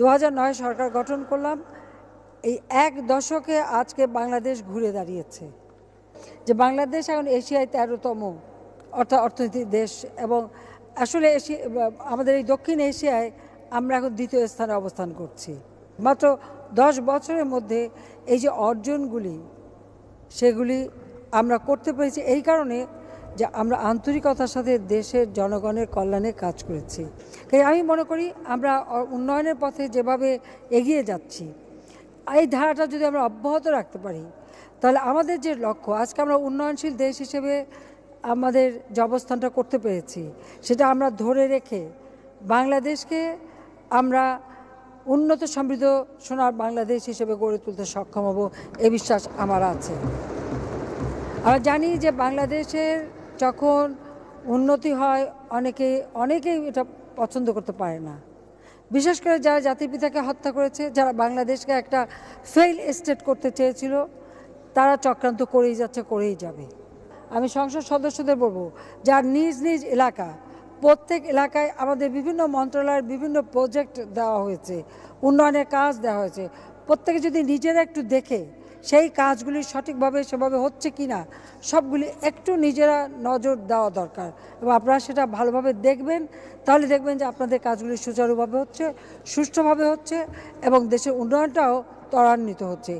2009 সরকার গঠন করলাম। এই এক দশকে আজকে বাংলাদেশ ঘুরে দাঁড়িয়েছে, যে বাংলাদেশ এখন এশিয়ায় 13তম অর্থনৈতিক দেশ, এবং আসলে আমাদের এই দক্ষিণ এশিয়ায় আমরা এখন দ্বিতীয় স্থানে অবস্থান করছি। মাত্র 10 বছরের মধ্যে এই যে অর্জনগুলি, সেগুলি আমরা করতে পেরেছি এই কারণে যে আমরা আন্তরিকতার সাথে দেশের জনগণের কল্যাণে কাজ করেছি। তাই আমি মনে করি আমরা উন্নয়নের পথে যেভাবে এগিয়ে যাচ্ছি, এই ধারাটা যদি আমরা অব্যাহত রাখতে পারি, তাহলে আমাদের যে লক্ষ্য, আজকে আমরা উন্নয়নশীল দেশ হিসেবে আমাদের যে অবস্থানটা করতে পেরেছি, সেটা আমরা ধরে রেখে বাংলাদেশকে আমরা উন্নত সমৃদ্ধ সোনার বাংলাদেশ হিসেবে গড়ে তুলতে সক্ষম হব, এ বিশ্বাস আমার আছে। আমরা জানি যে বাংলাদেশের যখন উন্নতি হয় অনেকেই এটা পছন্দ করতে পারে না, বিশেষ করে যারা জাতির পিতাকে হত্যা করেছে, যারা বাংলাদেশকে একটা ফেইল স্টেট করতে চেয়েছিল, তারা চক্রান্ত করেই যাচ্ছে, করেই যাবে। আমি সংসদ সদস্যদের বলবো, যার নিজ নিজ এলাকা, প্রত্যেক এলাকায় আমাদের বিভিন্ন মন্ত্রণালয়ের বিভিন্ন প্রজেক্ট দেওয়া হয়েছে, উন্নয়নের কাজ দেওয়া হয়েছে, প্রত্যেকে যদি নিজেরা একটু দেখে সেই কাজগুলি সঠিকভাবে সেভাবে হচ্ছে কি না, সবগুলি একটু নিজেরা নজর দেওয়া দরকার, এবং আপনারা সেটা ভালোভাবে দেখবেন। তাহলে দেখবেন যে আপনাদের কাজগুলি সুচারুভাবে হচ্ছে, সুষ্ঠুভাবে হচ্ছে, এবং দেশের উন্নয়নটাও ত্বরান্বিত হচ্ছে।